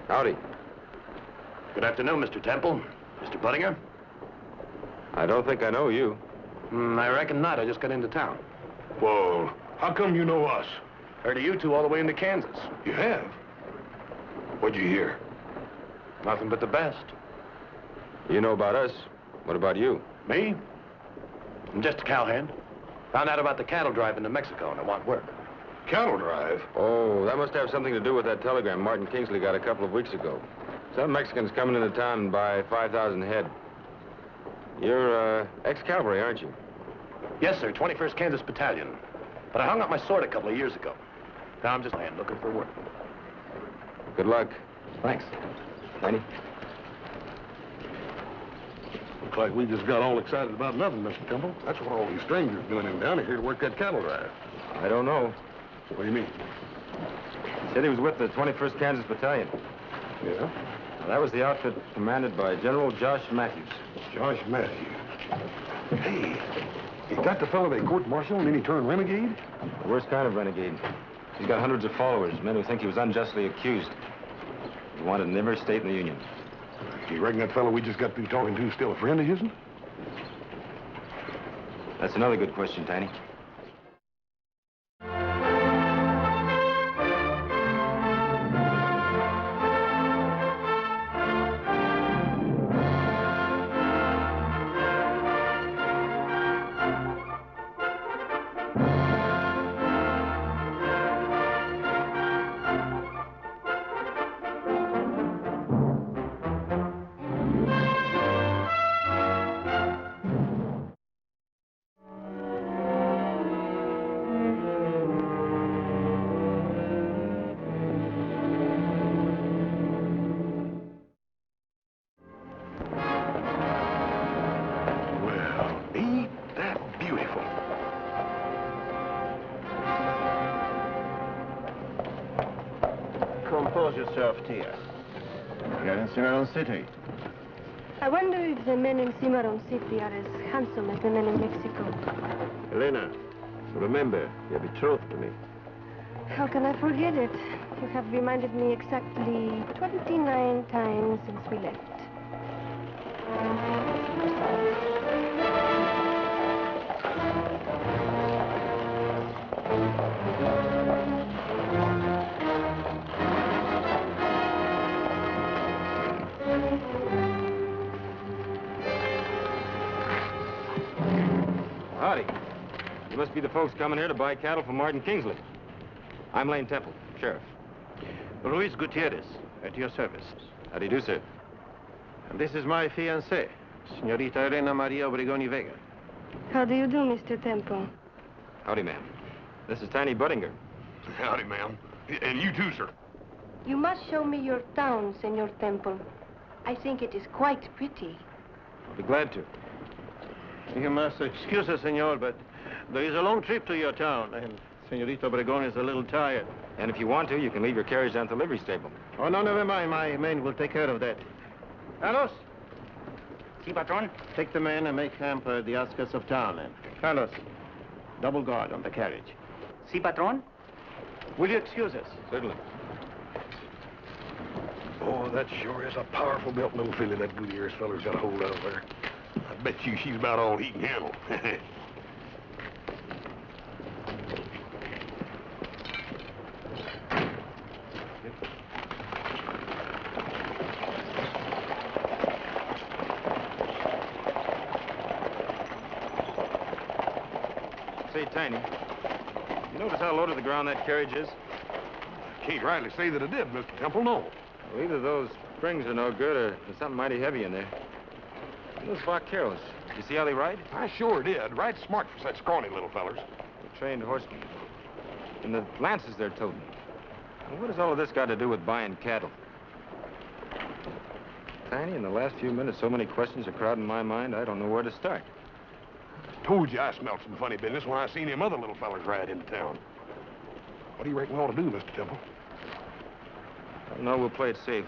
Howdy. Good afternoon, Mr. Temple. Mr. Buttinger? I don't think I know you. I reckon not. I just got into town. Well, how come you know us? Heard of you two all the way into Kansas. You have? What'd you hear? Nothing but the best. You know about us. What about you? Me? I'm just a cowhand. Found out about the cattle drive into Mexico and I want work. Cattle drive? Oh, that must have something to do with that telegram Martin Kingsley got a couple of weeks ago. Some Mexicans coming into town and buy 5,000 head. You're, ex-cavalry, aren't you? Yes, sir. 21st Kansas Battalion. But I hung up my sword a couple of years ago. Now I'm just looking for work. Good luck. Thanks. Tiny? Looks like we just got all excited about nothing, Mr. Temple. That's what all these strangers doing in down here to work that cattle drive. I don't know. What do you mean? He said he was with the 21st Kansas Battalion. Yeah? Well, that was the outfit commanded by General Josh Matthews. Josh Matthews. Hey, you got the fellow they court-martialed and then he turned renegade? The worst kind of renegade. He's got hundreds of followers, men who think he was unjustly accused. He's wanted in every state in the Union. You reckon that fellow we just got through talking to is still a friend of his'n? That's another good question, Tiny. Compose yourself, Tia. You're in Cimmaron City. I wonder if the men in Cimmaron City are as handsome as the men in Mexico. Elena, remember, you're betrothed to me. How can I forget it? You have reminded me exactly 29 times since we left. Howdy. You must be the folks coming here to buy cattle from Martin Kingsley. I'm Lane Temple, sheriff. Luis Gutierrez, at your service. How do you do, sir? And this is my fiancée, Señorita Elena Maria Obregón y Vega. How do you do, Mr. Temple? Howdy, ma'am. This is Tiny Buttinger. Howdy, ma'am. And you too, sir. You must show me your town, Senor Temple. I think it is quite pretty. I'll be glad to. You must excuse us, senor, but there is a long trip to your town, and Señorita Obregón is a little tired. And if you want to, you can leave your carriage down at the livery stable. Oh, no, never mind. My men will take care of that. Carlos? Si, patron. Take the men and make camp at the outskirts of town, and Carlos, double guard on the carriage. Si, patron. Will you excuse us? Certainly. Oh, that sure is a powerful built little filly that Gutierrez feller's got a hold of there. I bet you she's about all he can handle. Say, Tiny, you notice how low to the ground that carriage is? Can't rightly say that I did, Mr. Temple, no. Well, either those springs are no good or there's something mighty heavy in there. And those vaqueros, you see how they ride? I sure did. Right smart for such scrawny little fellers. They're trained horsemen. And the lances they're toting. Well, what has all of this got to do with buying cattle? Tiny, in the last few minutes, so many questions are crowding my mind, I don't know where to start. Told you I smelled some funny business when I seen them other little fellers ride into town. What do you reckon we ought to do, Mr. Temple? No, we'll play it safe.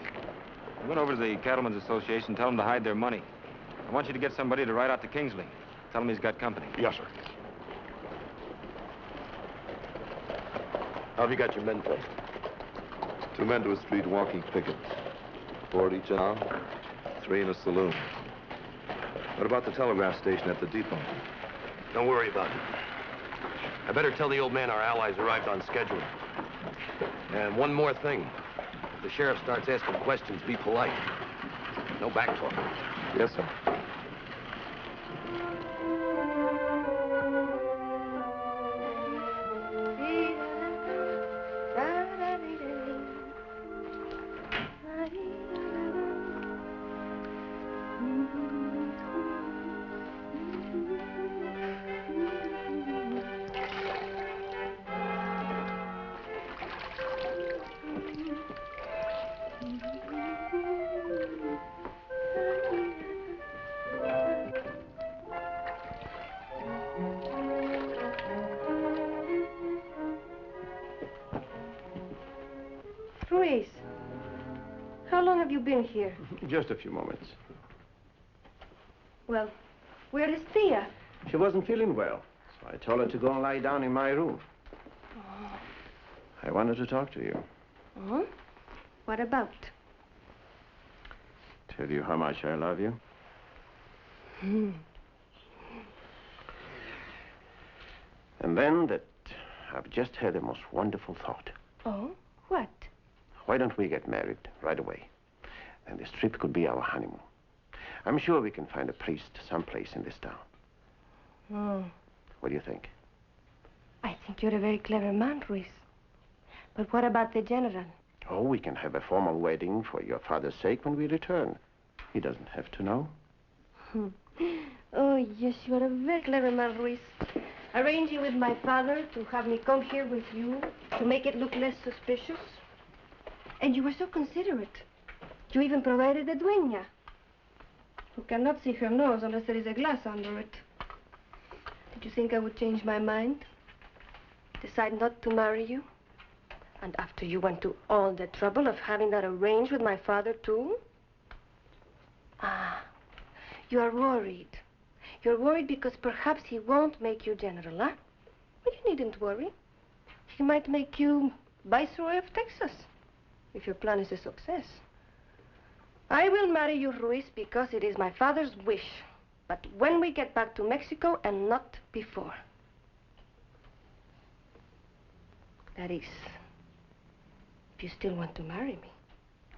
I went over to the Cattlemen's Association, tell them to hide their money. I want you to get somebody to ride out to Kingsley. Tell him he's got company. Yes, sir. How have you got your men placed? 2 men to a street walking pickets. 4 at each arm, 3 in a saloon. What about the telegraph station at the depot? Don't worry about it. I better tell the old man our allies arrived on schedule. And one more thing. If the sheriff starts asking questions, be polite. No backtalk. Yes, sir. Ruiz, how long have you been here? Just a few moments. Well, where is Thea? She wasn't feeling well, so I told her to go and lie down in my room. Oh. I wanted to talk to you. Oh? What about? Tell you how much I love you. And then that I've just had a most wonderful thought. Oh? What? Why don't we get married right away? And this trip could be our honeymoon. I'm sure we can find a priest someplace in this town. Oh. What do you think? I think you're a very clever man, Ruiz. But what about the general? Oh, we can have a formal wedding for your father's sake when we return. He doesn't have to know. Oh, yes, you're a very clever man, Ruiz. Arranging with my father to have me come here with you to make it look less suspicious. And you were so considerate. You even provided a dueña who cannot see her nose unless there is a glass under it. Did you think I would change my mind? Decide not to marry you? And after you went to all the trouble of having that arranged with my father, too? Ah, you are worried. You're worried because perhaps he won't make you general, huh? Well, you needn't worry. He might make you Viceroy of Texas, if your plan is a success. I will marry you, Ruiz, because it is my father's wish. But when we get back to Mexico and not before. That is, if you still want to marry me.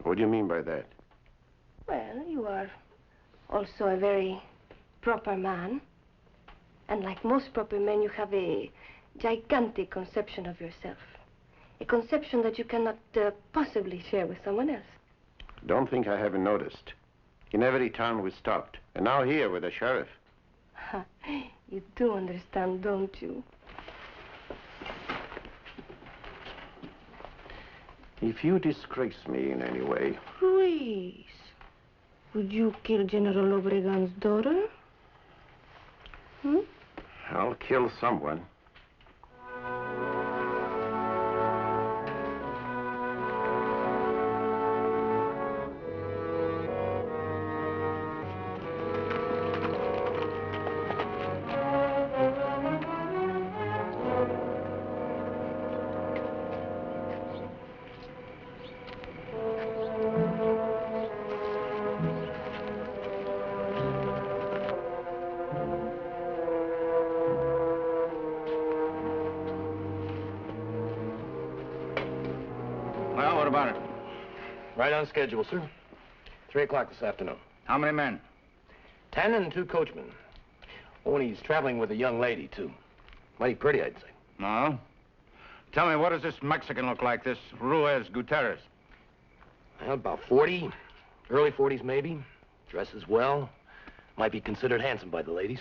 What do you mean by that? Well, you are also a very proper man. And like most proper men, you have a gigantic conception of yourself. A conception that you cannot possibly share with someone else. Don't think I haven't noticed. In every town we stopped. And now here with the sheriff. You do understand, don't you? If you disgrace me in any way... Ruiz, would you kill General Obregon's daughter? I'll kill someone. Well, what about it? Right on schedule, sir. 3 o'clock this afternoon. How many men? 10 and 2 coachmen. Oh, and he's traveling with a young lady, too. Mighty pretty, I'd say. No. Tell me, what does this Mexican look like, this Ruiz Gutierrez? Well, about 40. Early 40s, maybe. Dresses well. Might be considered handsome by the ladies.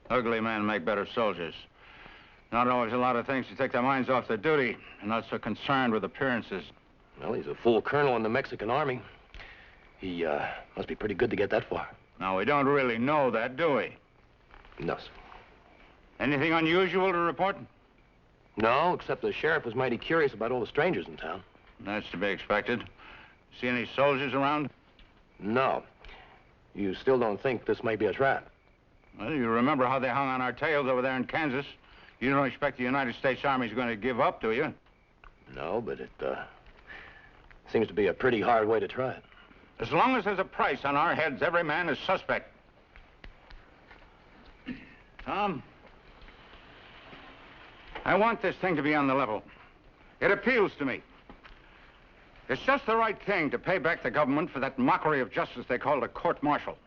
Ugly men make better soldiers. Not always a lot of things to take their minds off their duty, and not so concerned with appearances. Well, he's a full colonel in the Mexican army. He, must be pretty good to get that far. Now, we don't really know that, do we? No, sir. Anything unusual to report? No, except the sheriff was mighty curious about all the strangers in town. That's to be expected. See any soldiers around? No. You still don't think this might be a trap? Well, you remember how they hung on our tails over there in Kansas. You don't expect the United States Army's going to give up, do you? No, but it Seems to be a pretty hard way to try it. As long as there's a price on our heads, every man is suspect. Tom, I want this thing to be on the level. It appeals to me. It's just the right thing to pay back the government for that mockery of justice they call a court-martial.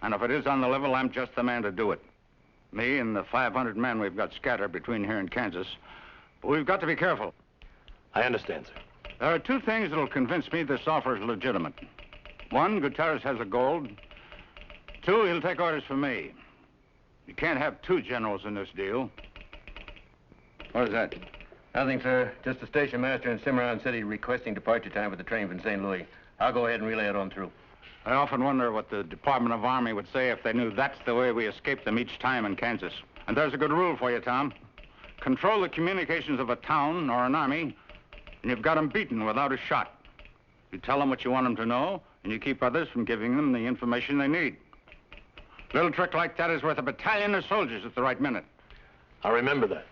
And if it is on the level, I'm just the man to do it. Me and the 500 men we've got scattered between here and Kansas. But we've got to be careful. I understand, sir. There are two things that'll convince me this offer is legitimate. One, Contreras has the gold. Two, he'll take orders from me. You can't have two generals in this deal. What is that? Nothing, sir. Just the station master in Cimmaron City requesting departure time for the train from St. Louis. I'll go ahead and relay it on through. I often wonder what the Department of Army would say if they knew that's the way we escape them each time in Kansas. And there's a good rule for you, Tom. Control the communications of a town or an army, and you've got them beaten without a shot. You tell them what you want them to know, and you keep others from giving them the information they need. A little trick like that is worth a battalion of soldiers at the right minute. I'll remember that.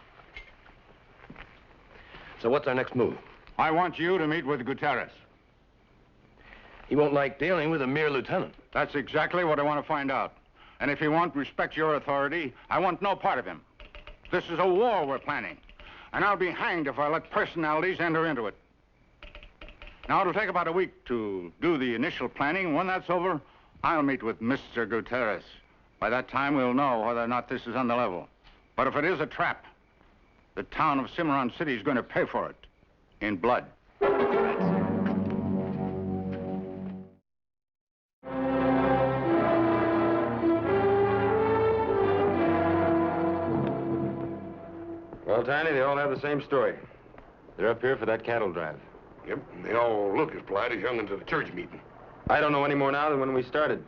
So what's our next move? I want you to meet with Contreras. He won't like dealing with a mere lieutenant. That's exactly what I want to find out. And if he won't respect your authority, I want no part of him. This is a war we're planning, and I'll be hanged if I let personalities enter into it. Now, it'll take about a week to do the initial planning. When that's over, I'll meet with Mr. Contreras. By that time, we'll know whether or not this is on the level. But if it is a trap, the town of Cimmaron City is going to pay for it in blood. Well, Tiny, they all have the same story. They're up here for that cattle drive. Yep, and they all look as polite as young'uns at a church meeting. I don't know any more now than when we started.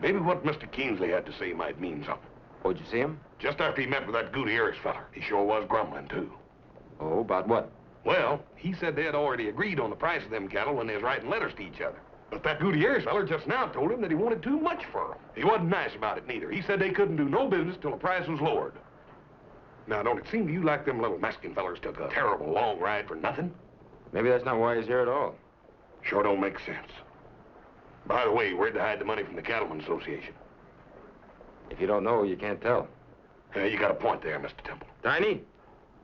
Maybe what Mr. Kingsley had to say might mean something. Oh, did you see him? Just after he met with that Gutierrez feller, he sure was grumbling, too. Oh, about what? Well, he said they had already agreed on the price of them cattle when they was writing letters to each other. But that Gutierrez feller just now told him that he wanted too much for them. He wasn't nice about it, neither. He said they couldn't do no business till the price was lowered. Now, don't it seem to you like them little Mexican fellers took a terrible long ride for nothing? Maybe that's not why he's here at all. Sure don't make sense. By the way, where'd they hide the money from the Cattlemen's Association? If you don't know, you can't tell. You got a point there, Mr. Temple. Tiny,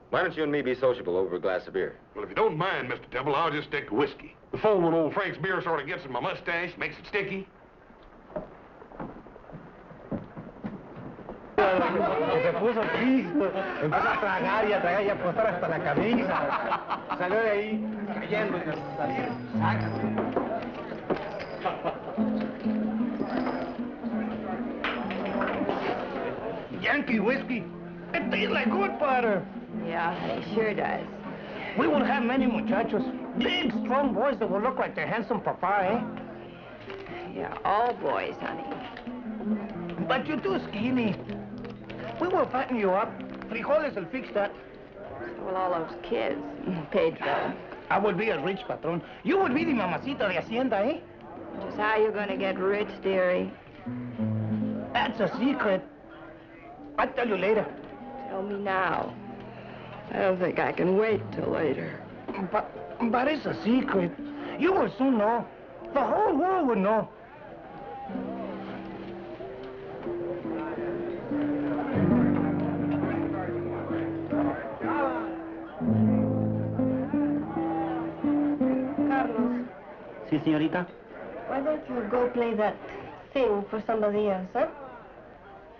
why don't you and me be sociable over a glass of beer? Well, if you don't mind, Mr. Temple, I'll just stick to whiskey. The foam when old Frank's beer sort of gets in my mustache, makes it sticky. Se puso triste, empezó a tragar y a tragar y a apostar hasta la camisa. Salió de ahí cayendo y salió. Yankee whiskey. It tastes like good butter. Yeah, it sure does. We will have many muchachos. Big, strong boys that will look like their handsome papa, eh? Yeah, all boys, honey. But you're too skinny. We will fatten you up. Frijoles will fix that. So will all those kids. Pedro. I will be a rich patron. You will be the mamacita de Hacienda, eh? Just how you gonna get rich, dearie? That's a secret. I'll tell you later. Tell me now. I don't think I can wait till later. But it's a secret. You will soon know. The whole world will know. Carlos, Si, señorita. why don't you go play that thing for somebody else, huh?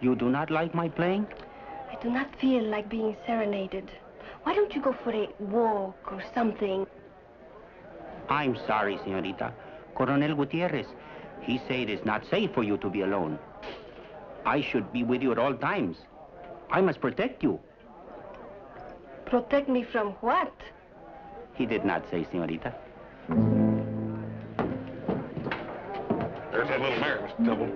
You do not like my playing? I do not feel like being serenaded. Why don't you go for a walk or something? I'm sorry, señorita. Coronel Gutierrez, he said it's not safe for you to be alone. I should be with you at all times. I must protect you. Protect me from what? He did not say, señorita. There's that little mare, Mr. Temple.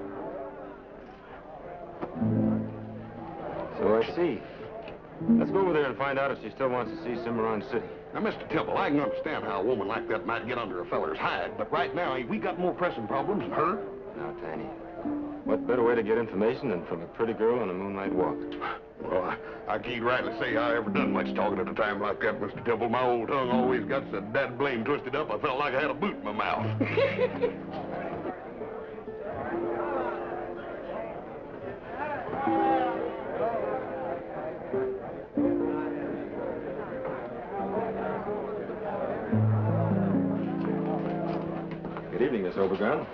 So I see. Let's go over there and find out if she still wants to see Cimmaron City. Now, Mr. Temple, I can understand how a woman like that might get under a feller's hide, but right now, we got more pressing problems than her. Now, Tiny, what better way to get information than from a pretty girl on a moonlight walk? Well, I can't rightly say I ever done much talking at a time like that, Mr. Temple. My old tongue always got so that blame twisted up, I felt like I had a boot in my mouth. Good evening, Miss Overground.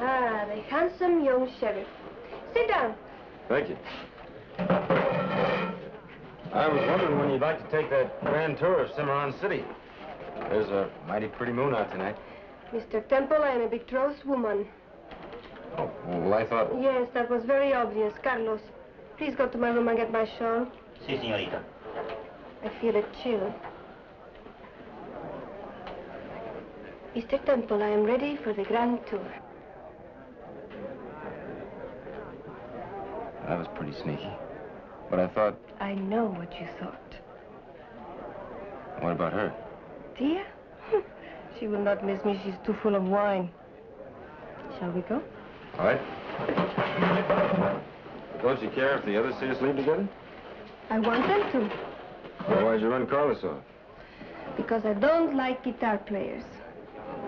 Ah, the handsome young sheriff. Sit down. Thank you. I was wondering when you'd like to take that grand tour of Cimmaron City. There's a mighty pretty moon out tonight. Mr. Temple, I am a betrothed woman. Oh, well, I thought... Yes, that was very obvious. Carlos, please go to my room and get my shawl. Si, señorita. I feel a chill. Mr. Temple, I am ready for the grand tour. That was pretty sneaky. But I thought... I know what you thought. What about her? Dear? She will not miss me. She's too full of wine. Shall we go? All right. Don't you care if the others see us leave together? I want them to. Well, why'd you run Carlos off? Because I don't like guitar players.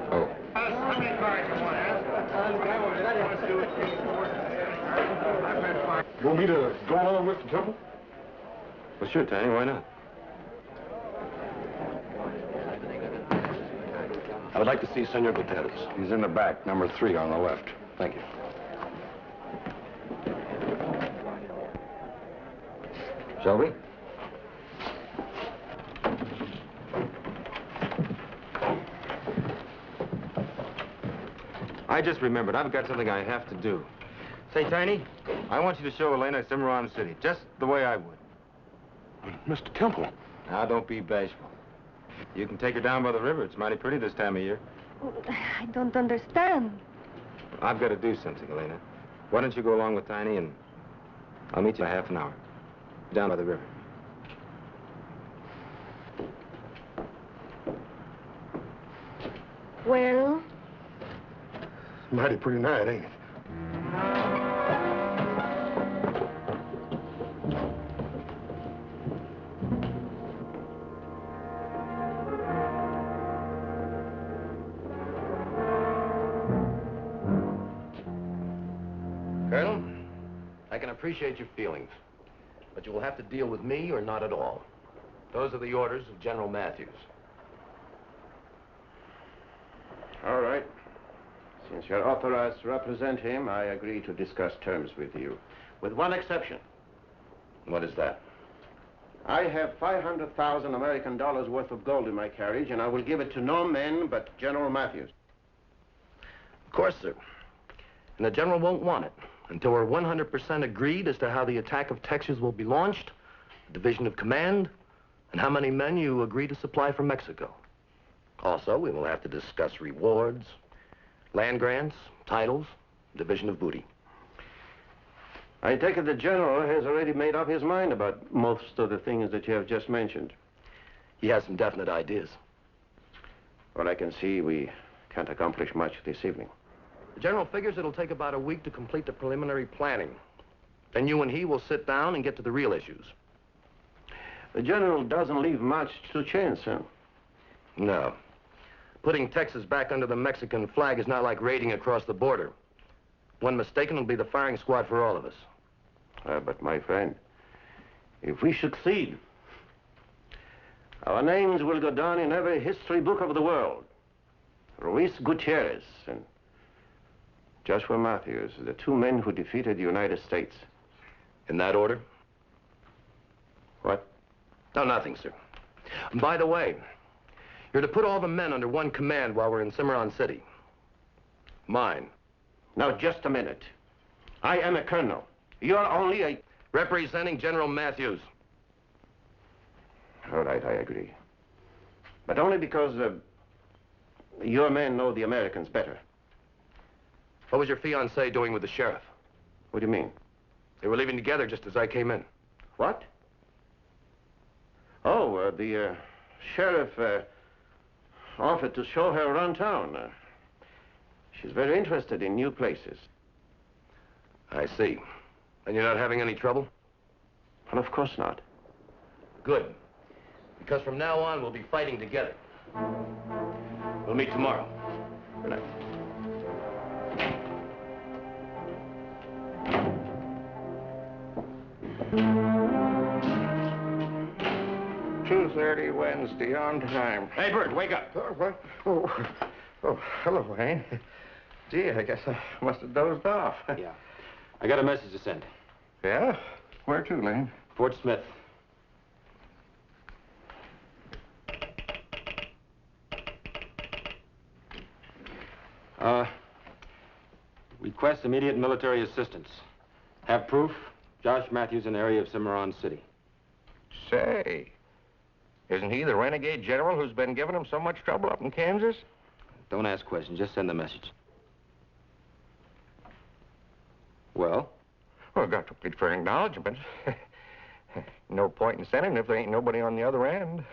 Oh. Want me to go along, Mr. Temple? Well, sure, Tiny. Why not? I would like to see Senor Gutierrez. He's in the back, number 3 on the left. Thank you. Shall we? I just remembered. I've got something I have to do. Say, Tiny, I want you to show Elena Cimmaron City, just the way I would. Mr. Temple. Now, don't be bashful. You can take her down by the river. It's mighty pretty this time of year. I don't understand. I've got to do something, Elena. Why don't you go along with Tiny, and I'll meet you in half an hour. Down by the river. Well? Mighty pretty night, ain't it? Colonel, I can appreciate your feelings, but you will have to deal with me or not at all. Those are the orders of General Matthews. All right. Since you're authorized to represent him, I agree to discuss terms with you. With one exception. What is that? I have 500,000 American dollars worth of gold in my carriage, and I will give it to no man but General Matthews. Of course, sir. And the General won't want it until we're 100% agreed as to how the attack of Texas will be launched, the division of command, and how many men you agree to supply from Mexico. Also, we will have to discuss rewards, land grants, titles, division of booty. I take it the General has already made up his mind about most of the things that you have just mentioned. He has some definite ideas. Well, I can see we can't accomplish much this evening. The General figures it'll take about a week to complete the preliminary planning. Then you and he will sit down and get to the real issues. The General doesn't leave much to chance, huh? No. Putting Texas back under the Mexican flag is not like raiding across the border. One mistake and it'll be the firing squad for all of us. But my friend, if we succeed, our names will go down in every history book of the world. Ruiz Gutierrez and Joshua Matthews, the 2 men who defeated the United States. In that order? What? No, nothing, sir. And by the way, you're to put all the men under one command while we're in Cimmaron City. Mine. Now, just a minute. I am a colonel. You're only a... Representing General Matthews. All right, I agree. But only because your men know the Americans better. What was your fiancée doing with the sheriff? What do you mean? They were leaving together just as I came in. What? Oh, the sheriff offered to show her around town. She's very interested in new places. I see. And you're not having any trouble? Well, of course not. Good. Because from now on, we'll be fighting together. We'll meet tomorrow. Good night. $2:30 Wednesday on time. Hey, Bert, wake up. Oh, what? Oh, hello, Wayne. Gee, I guess I must have dozed off. Yeah. I got a message to send. Yeah? Where to, Lane? Fort Smith. Request immediate military assistance. Have proof. Josh Matthews in the area of Cimmaron City. Say, isn't he the renegade general who's been giving him so much trouble up in Kansas? Don't ask questions. Just send the message. Well? Well, I've got to plead for acknowledgement. No point in sending if there ain't nobody on the other end.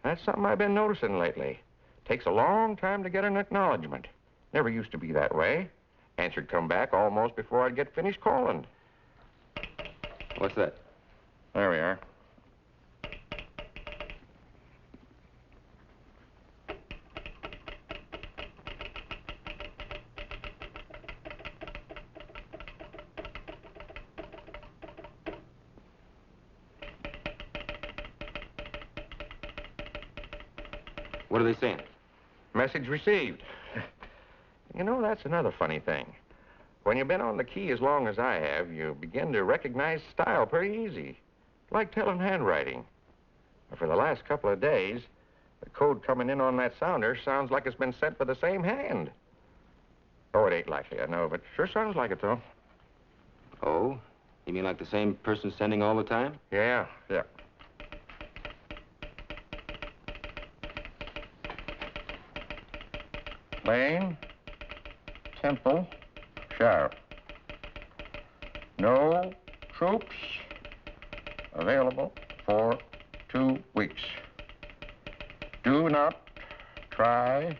That's something I've been noticing lately. Takes a long time to get an acknowledgement. Never used to be that way. Answer'd come back almost before I'd get finished calling. What's that? There we are. What are they saying? Message received. You know, that's another funny thing. When you've been on the key as long as I have, you begin to recognize style pretty easy. Like telling handwriting. For the last couple of days, the code coming in on that sounder sounds like it's been sent by the same hand. Oh, it ain't likely, I know, but sure sounds like it, though. Oh? You mean like the same person sending all the time? Yeah. Lane, Temple, Sheriff. No troops available for 2 weeks. Do not try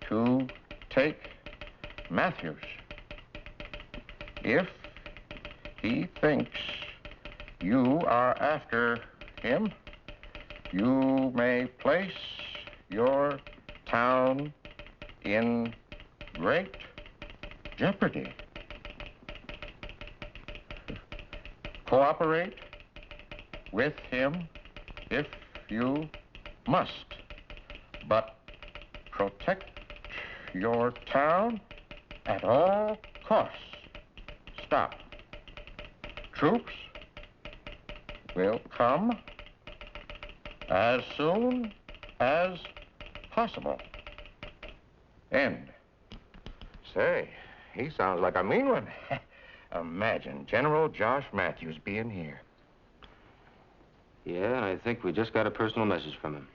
to take Matthews. If he thinks you are after him, you may place your town in great jeopardy. Cooperate with him if you must, but protect your town at all costs. Stop. Troops will come as soon as possible. End. Say, he sounds like a mean one. Imagine General Josh Matthews being here. Yeah, I think we just got a personal message from him.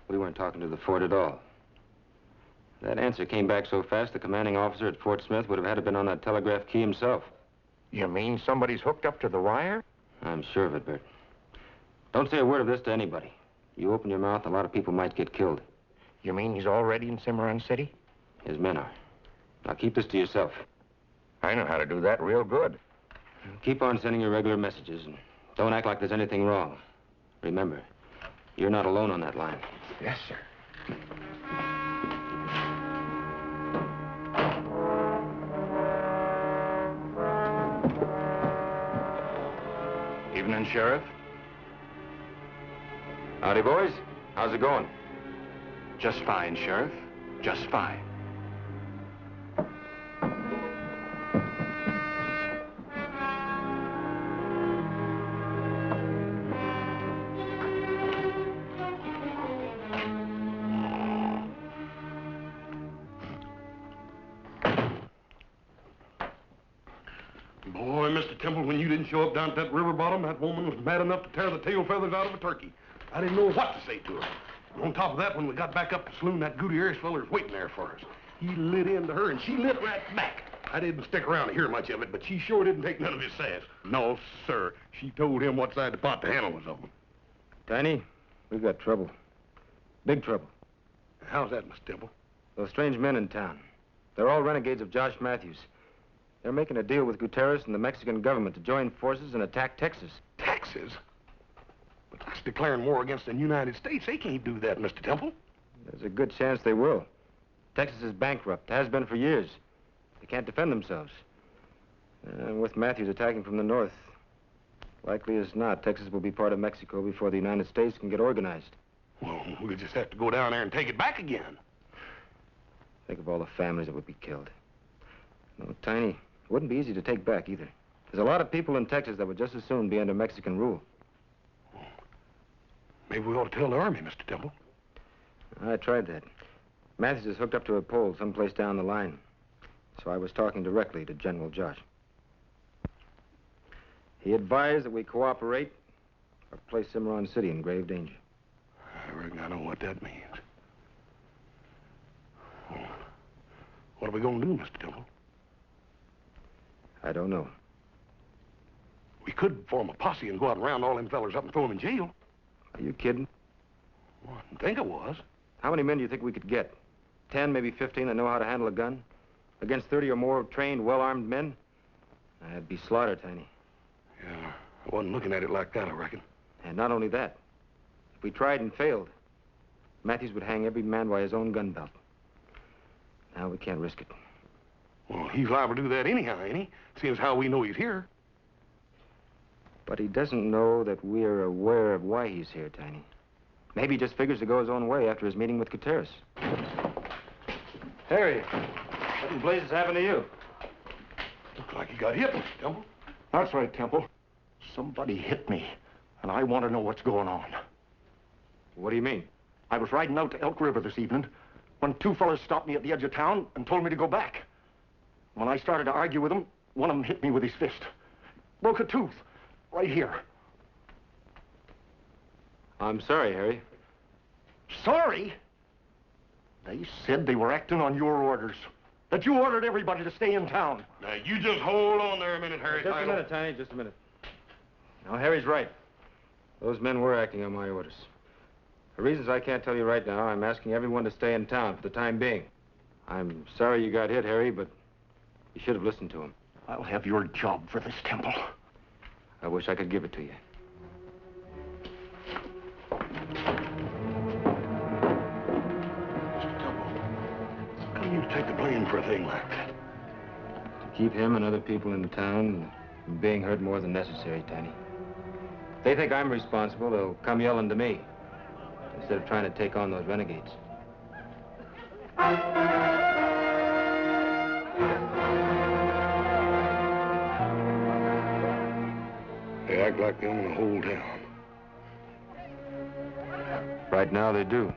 We weren't talking to the fort at all. That answer came back so fast, the commanding officer at Fort Smith would have had to been on that telegraph key himself. You mean somebody's hooked up to the wire? I'm sure of it, Bert. Don't say a word of this to anybody. You open your mouth, a lot of people might get killed. You mean he's already in Cimmaron City? His men are. Now keep this to yourself. I know how to do that real good. Keep on sending your regular messages, and don't act like there's anything wrong. Remember, you're not alone on that line. Yes, sir. Evening, Sheriff. Howdy, boys. How's it going? Just fine, Sheriff. Just fine. Boy, Mr. Temple, when you didn't show up down at that river bottom, that woman was mad enough to tear the tail feathers out of a turkey. I didn't know what to say to her. And on top of that, when we got back up the saloon, that Gutierrez feller's waiting there for us. He lit into her, and she lit right back. I didn't stick around to hear much of it, but she sure didn't take none of his sass. No, sir. She told him what side of the pot the handle was on. Tiny, we've got trouble. Big trouble. How's that, Mr. Temple? Those strange men in town. They're all renegades of Josh Matthews. They're making a deal with Contreras and the Mexican government to join forces and attack Texas. Texas? But that's declaring war against the United States. They can't do that, Mr. Temple. There's a good chance they will. Texas is bankrupt, has been for years. They can't defend themselves. And with Matthews attacking from the north, likely as not, Texas will be part of Mexico before the United States can get organized. Well, we'll just have to go down there and take it back again. Think of all the families that would be killed. No, Tiny, it wouldn't be easy to take back either. There's a lot of people in Texas that would just as soon be under Mexican rule. Maybe we ought to tell the Army, Mr. Temple. I tried that. Matthews is hooked up to a pole someplace down the line. So I was talking directly to General Josh. He advised that we cooperate or place Cimmaron City in grave danger. I reckon I know what that means. Well, what are we going to do, Mr. Temple? I don't know. We could form a posse and go out and round all them fellers up and throw them in jail. Are you kidding? Well, I didn't think it was. How many men do you think we could get? 10, maybe 15 that know how to handle a gun? Against 30 or more trained, well-armed men? That'd be slaughter, Tiny. Yeah, I wasn't looking at it like that, I reckon. And not only that. If we tried and failed, Matthews would hang every man by his own gun belt. Now we can't risk it. Well, he's liable to do that anyhow, ain't he? Seeing as how we know he's here. But he doesn't know that we're aware of why he's here, Tiny. Maybe he just figures to go his own way after his meeting with Contreras. Harry, what in blazes happened to you? Looks like he got hit, Mr. Temple. That's right, Temple. Somebody hit me, and I want to know what's going on. What do you mean? I was riding out to Elk River this evening when two fellas stopped me at the edge of town and told me to go back. When I started to argue with them, one of them hit me with his fist. Broke a tooth, right here. I'm sorry, Harry. Sorry? They said they were acting on your orders. That you ordered everybody to stay in town. Now, you just hold on there a minute, Harry. Just a minute, Tiny, just a minute. Now, Harry's right. Those men were acting on my orders. For reasons I can't tell you right now, I'm asking everyone to stay in town for the time being. I'm sorry you got hit, Harry, but you should have listened to him. I'll have your job for this, Temple. I wish I could give it to you. Mr. Temple, how come you take the blame for a thing like that? To keep him and other people in town from being hurt more than necessary, Tiny. If they think I'm responsible, they'll come yelling to me instead of trying to take on those renegades. They act like they own the whole town. Right now, they do.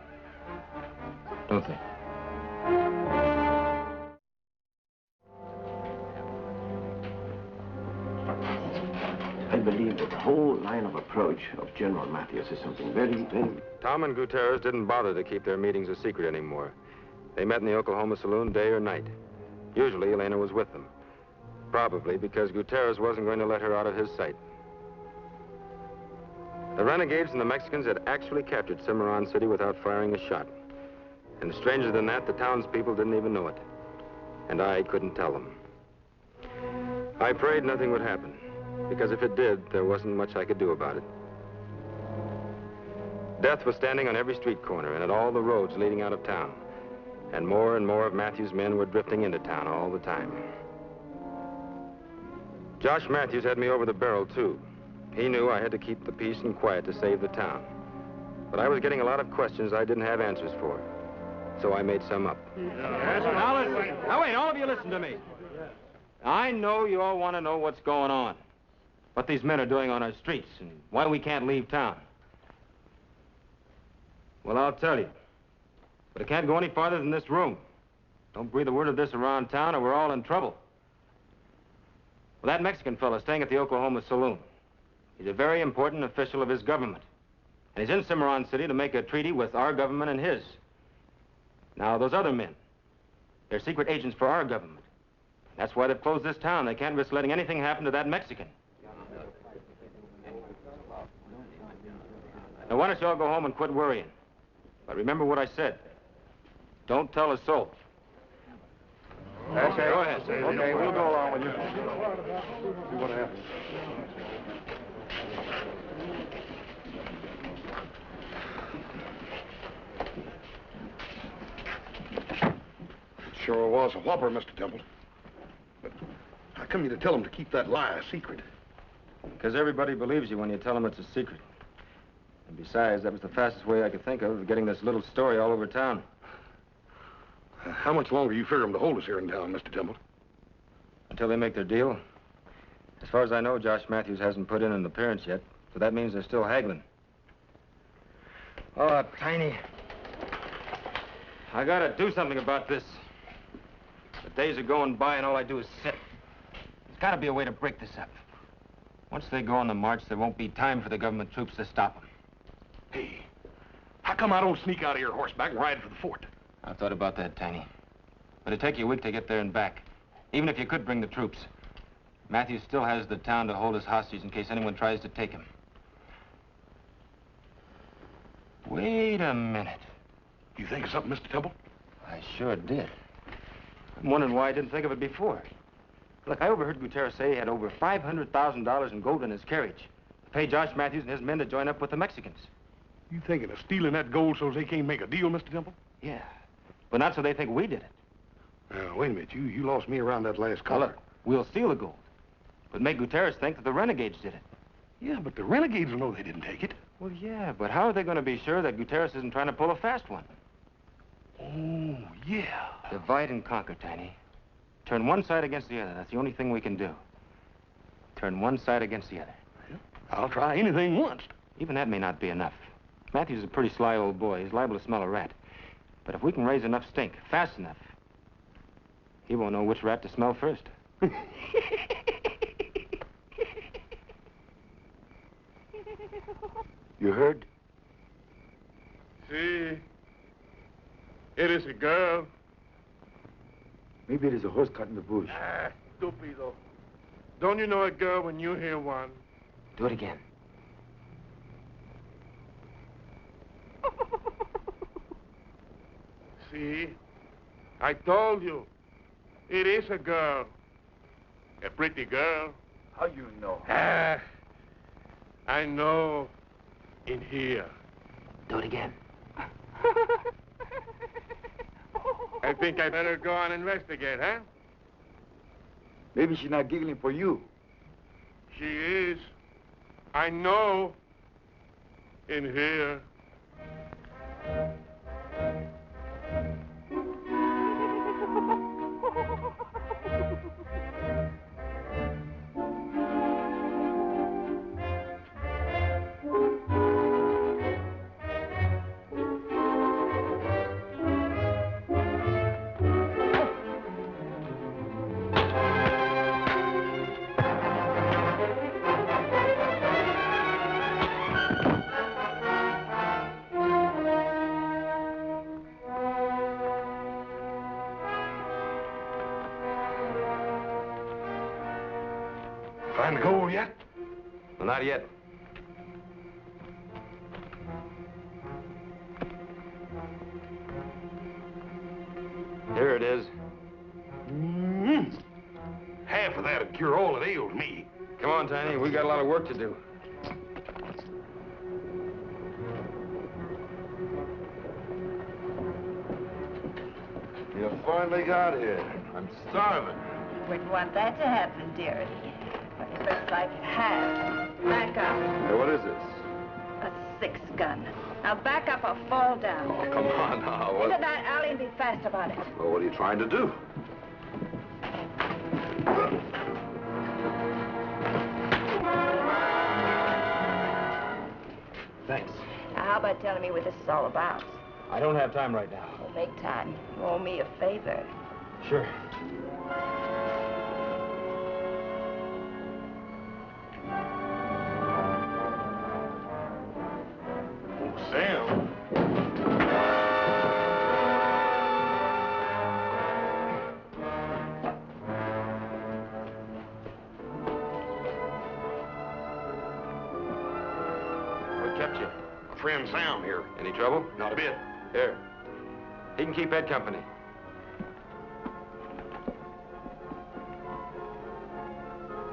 Don't they? I believe that the whole line of approach of General Matthews is something very... Tom and Contreras didn't bother to keep their meetings a secret anymore. They met in the Oklahoma saloon day or night. Usually, Elena was with them. Probably because Contreras wasn't going to let her out of his sight. The renegades and the Mexicans had actually captured Cimmaron City without firing a shot. And stranger than that, the townspeople didn't even know it. And I couldn't tell them. I prayed nothing would happen, because if it did, there wasn't much I could do about it. Death was standing on every street corner and at all the roads leading out of town. And more of Matthews' men were drifting into town all the time. Josh Matthews had me over the barrel, too. He knew I had to keep the peace and quiet to save the town. But I was getting a lot of questions I didn't have answers for. So I made some up. Now listen. Now wait, all of you listen to me. I know you all want to know what's going on. What these men are doing on our streets and why we can't leave town. Well, I'll tell you. But it can't go any farther than this room. Don't breathe a word of this around town or we're all in trouble. Well, that Mexican fellow staying at the Oklahoma saloon. He's a very important official of his government. And he's in Cimmaron City to make a treaty with our government and his. Now, those other men, they're secret agents for our government. That's why they've closed this town. They can't risk letting anything happen to that Mexican. Now, why don't you all go home and quit worrying? But remember what I said. Don't tell a soul. Okay. Go ahead, Sam. Okay, we'll go along with you. See what happens. It sure was a whopper, Mr. Temple. But how come you to tell him to keep that lie a secret? Because everybody believes you when you tell them it's a secret. And besides, that was the fastest way I could think of getting this little story all over town. How much longer you figure them to hold us here in town, Mr. Temple? Until they make their deal. As far as I know, Josh Matthews hasn't put in an appearance yet, so that means they're still haggling. Oh, Tiny. I gotta do something about this. The days are going by and all I do is sit. There's gotta be a way to break this up. Once they go on the march, there won't be time for the government troops to stop them. Hey, how come I don't sneak out of here horseback and ride for the fort? I've thought about that, Tiny. But it'd take you a week to get there and back. Even if you could bring the troops. Matthews still has the town to hold as hostage in case anyone tries to take him. Wait a minute. You think of something, Mr. Temple? I sure did. I'm wondering why I didn't think of it before. Look, I overheard Contreras say he had over $500,000 in gold in his carriage to pay Josh Matthews and his men to join up with the Mexicans. You thinking of stealing that gold so they can't make a deal, Mr. Temple? Yeah, but not so they think we did it. Now, wait a minute. You lost me around that last Now, call. look, we'll steal the gold, but make Contreras think that the renegades did it. Yeah, but the renegades will know they didn't take it. Well, yeah, but how are they going to be sure that Contreras isn't trying to pull a fast one? Oh, yeah. Divide and conquer, Tiny. Turn one side against the other. That's the only thing we can do. Turn one side against the other. Well, I'll try anything once. Even that may not be enough. Matthews is a pretty sly old boy. He's liable to smell a rat. But if we can raise enough stink, fast enough, he won't know which rat to smell first. You heard? See, it is a girl. Maybe it is a horse caught in the bush. Ah, stupido. Don't you know a girl when you hear one? Do it again. See, I told you. It is a girl. A pretty girl. How you know? Ah, I know. In here. Do it again. I think I better go and investigate, huh? Maybe she's not giggling for you. She is. I know. In here. Find the gold yet? Well, not yet. Here it is. Half of that'd cure all that ails me. Come on, Tiny. We got a lot of work to do. You finally got here. I'm starving. Wouldn't want that to happen, dearie. But it looks like it has. Back up. Hey, what is this? A 6-gun. Now back up or fall down. Oh, come on now. Into What, that alley and be fast about it. well, what are you trying to do? Thanks. Now, how about telling me what this is all about? I don't have time right now. Well, make time. You owe me a favor. Sure. Oh, Sam. What kept you? My friend Sam here. Any trouble? Not a bit. Here. He can keep Ed company.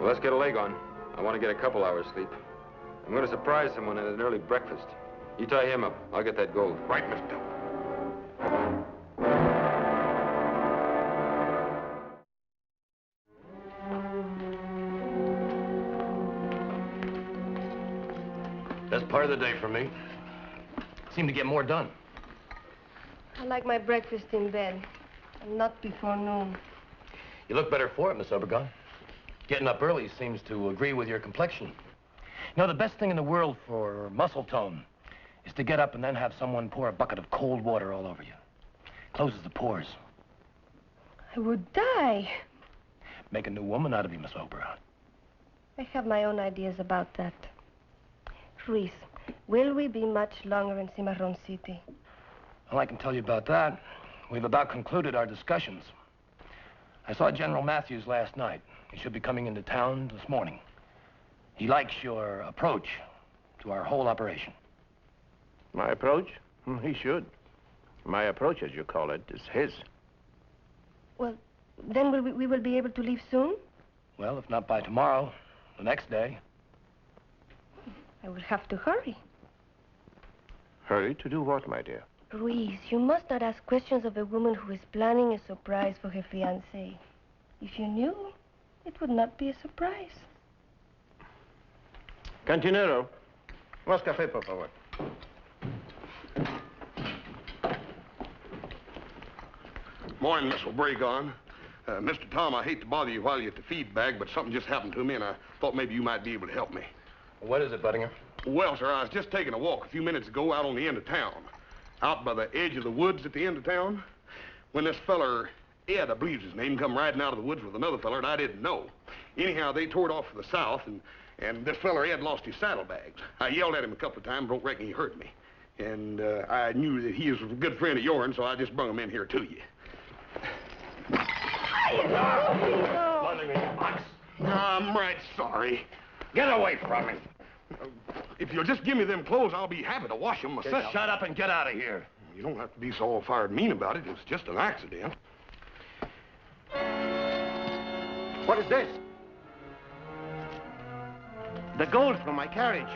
Well, let's get a leg on. I want to get a couple hours sleep. I'm going to surprise someone at an early breakfast. You tie him up. I'll get that gold. Right, Mr. Temple. Best part of the day for me. Seem to get more done. I like my breakfast in bed, and not before noon. You look better for it, Miss Obregon. Getting up early seems to agree with your complexion. You know, the best thing in the world for muscle tone is to get up and then have someone pour a bucket of cold water all over you. Closes the pores. I would die. Make a new woman out of you, Miss Obregon. I have my own ideas about that. Ruiz, will we be much longer in Cimmaron City? Well, I can tell you about that. We've about concluded our discussions. I saw General Matthews last night. He should be coming into town this morning. He likes your approach to our whole operation. My approach? He should. My approach, as you call it, is his. Well, then we will be able to leave soon? Well, if not by tomorrow, the next day. I will have to hurry. Hurry to do what, my dear? Ruiz, you must not ask questions of a woman who is planning a surprise for her fiancé. If you knew, it would not be a surprise. Cantinero, más café, por favor. Morning, Miss Obregon. Mr. Tom, I hate to bother you while you're at the feed bag, but something just happened to me, and I thought maybe you might be able to help me. What is it, Buttinger? Well, sir, I was just taking a walk a few minutes ago out on the end of town. Out by the edge of the woods at the end of town. When this feller, Ed, I believe his name, come riding out of the woods with another feller that I didn't know. Anyhow, they toured off for the south, and this feller, Ed, lost his saddlebags. I yelled at him a couple of times, don't reckon he hurt me. And I knew that he was a good friend of yours, so I just brung him in here to you. I'm right sorry. Get away from me. If you'll just give me them clothes, I'll be happy to wash them myself. Shut up and get out of here. You don't have to be so all-fired mean about it. It's just an accident. What is this? The gold from my carriage.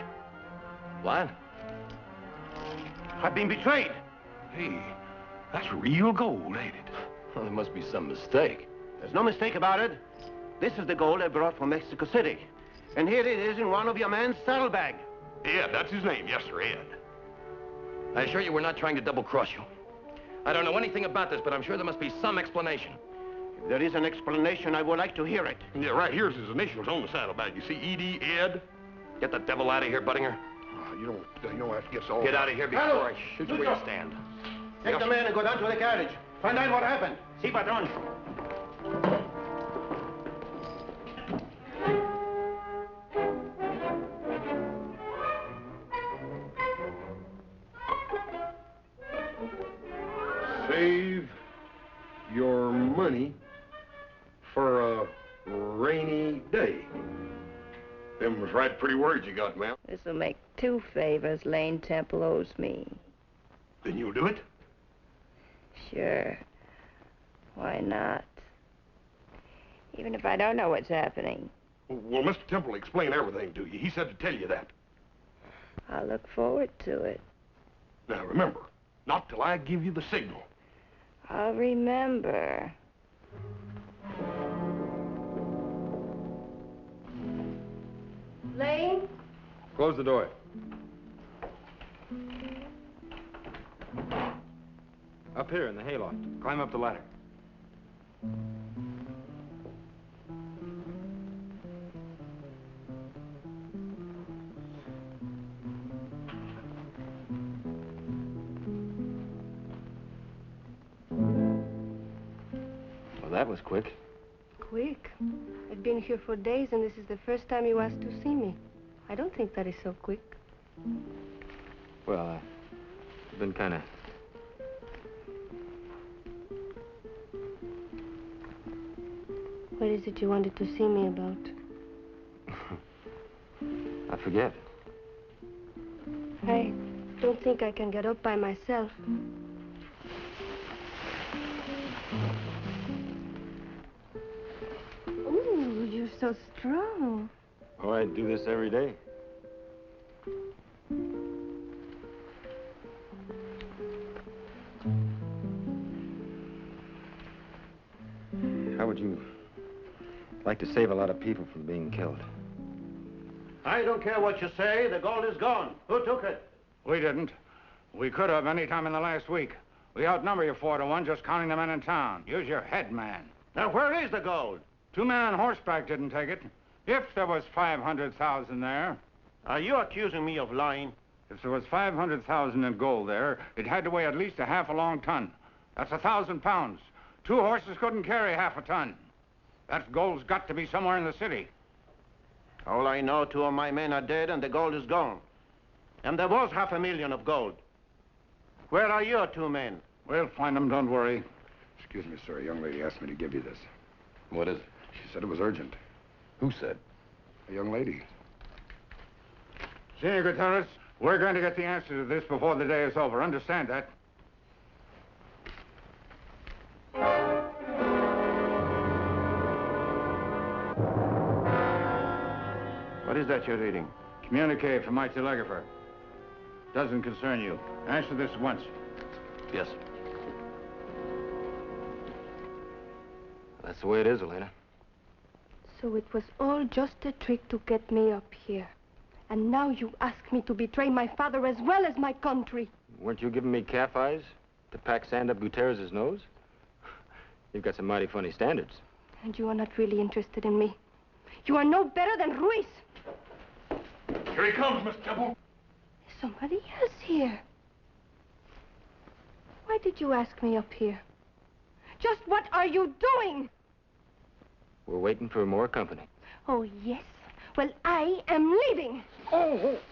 What? I've been betrayed. Hey, that's real gold, ain't it? Well, there must be some mistake. There's no mistake about it. This is the gold I brought from Mexico City. And here it is in one of your man's saddlebag. Ed, that's his name. Yes, sir, Ed. I assure you we're not trying to double-cross you. I don't know anything about this, but I'm sure there must be some explanation. If there is an explanation, I would like to hear it. Yeah, right here's his initials on the saddlebag. You see, E.D. Ed. Get the devil out of here, Buttinger. You don't have to get so... Get out of here before I shoot you where you stand. Take the man and go down to the carriage. Find out what happened. Si, patron. Save your money for a rainy day. Them was right pretty words you got, ma'am. This'll make 2 favors Lane Temple owes me. Then you'll do it? Sure. Why not? Even if I don't know what's happening. Well, Mr. Temple explained everything to you. He said to tell you that. I'll look forward to it. Now, remember, not till I give you the signal. I'll remember. Lane? Close the door. Up here in the hayloft. Climb up the ladder. Well, that was quick. Quick. I've been here for days, and this is the first time you asked to see me. I don't think that is so quick. Well, I've been kind of... What is it you wanted to see me about? I forget. I don't think I can get up by myself. Ooh, you're so strong. Oh, I do this every day. How would you like to save a lot of people from being killed? I don't care what you say. The gold is gone. Who took it? We didn't. We could have any time in the last week. We outnumber you 4-1 just counting the men in town. Use your head, man. Now, where is the gold? 2 men on horseback didn't take it. If there was 500,000 there. Are you accusing me of lying? If there was 500,000 in gold there, it had to weigh at least a half a long ton. That's 1,000 pounds. 2 horses couldn't carry half a ton. That gold's got to be somewhere in the city. All I know, 2 of my men are dead and the gold is gone. And there was 500,000 of gold. Where are your 2 men? We'll find them, don't worry. Excuse me, sir. A young lady asked me to give you this. What is it? She said it was urgent. Who said? A young lady. Senor Contreras, we're going to get the answer to this before the day is over. Understand that? What is that you're reading? Communique from my telegrapher. Doesn't concern you. Answer this at once. Yes. That's the way it is, Elena. So it was all just a trick to get me up here. And now you ask me to betray my father as well as my country. Weren't you giving me calf eyes to pack sand up Gutierrez's nose? You've got some mighty funny standards. And you are not really interested in me. You are no better than Ruiz. Here he comes, Miss Temple. There's somebody else here. Why did you ask me up here? Just what are you doing? We're waiting for more company. Oh, yes. Well, I am leaving. I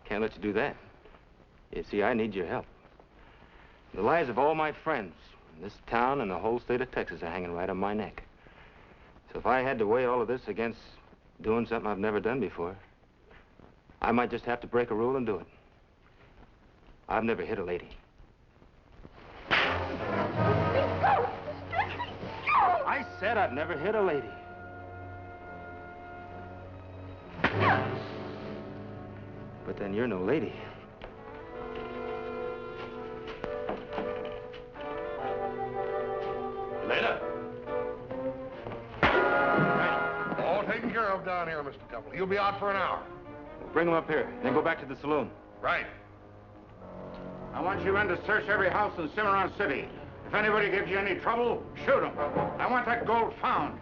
can't let you do that. You see, I need your help. The lives of all my friends in this town and the whole state of Texas are hanging right on my neck. So if I had to weigh all of this against doing something I've never done before, I might just have to break a rule and do it. I've never hit a lady. I said I've never hit a lady. But then you're no lady. Elena? All taken care of down here, Mr. Temple. He'll be out for an hour. Bring him up here, then go back to the saloon. Right. I want you men to search every house in Cimmaron City. If anybody gives you any trouble, shoot them. I want that gold found.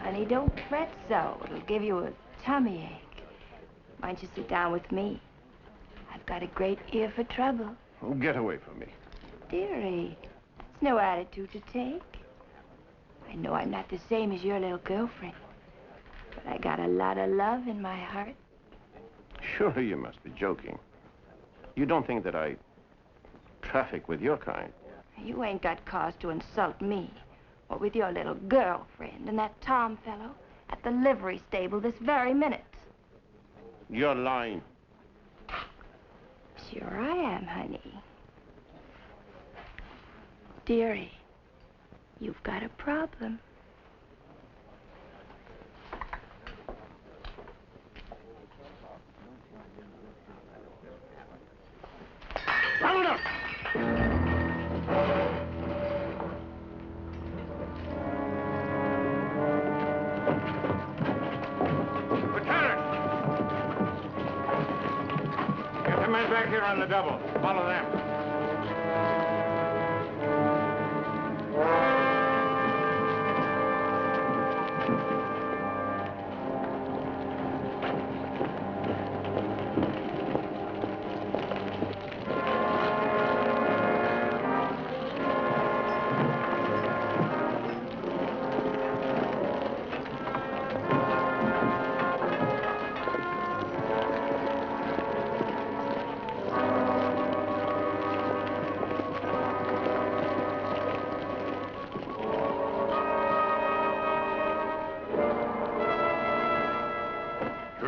Honey, don't fret so. It'll give you a tummy ache. Why don't you sit down with me? I've got a great ear for trouble. Oh, get away from me. Dearie, that's no attitude to take. I know I'm not the same as your little girlfriend, but I got a lot of love in my heart. Surely you must be joking. You don't think that I traffic with your kind? You ain't got cause to insult me, or with your little girlfriend and that Tom fellow at the livery stable this very minute. You're lying. Sure I am, honey. Dearie, you've got a problem. Round up! Men back here on the double. Follow them.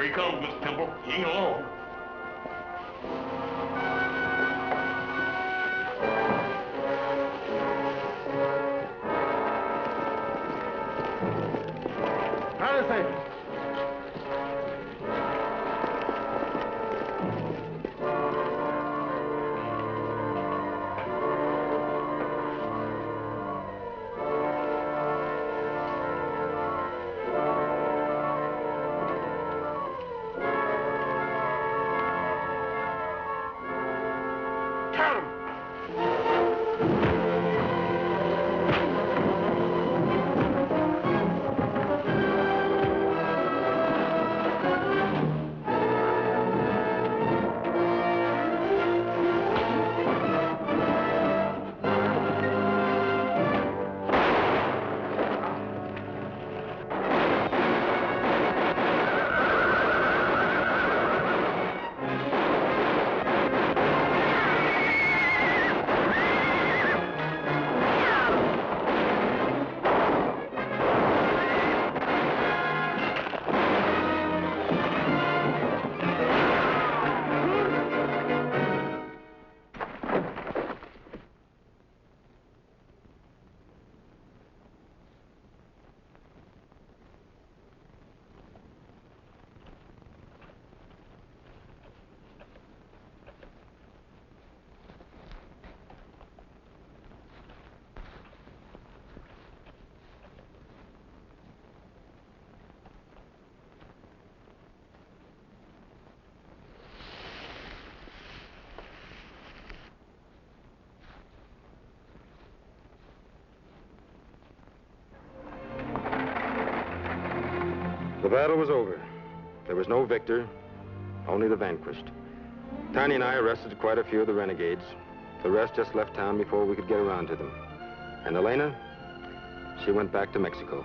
Here he comes, Miss Temple. He ain't alone. The battle was over. There was no victor, only the vanquished. Tiny and I arrested quite a few of the renegades. The rest just left town before we could get around to them. And Elena, she went back to Mexico.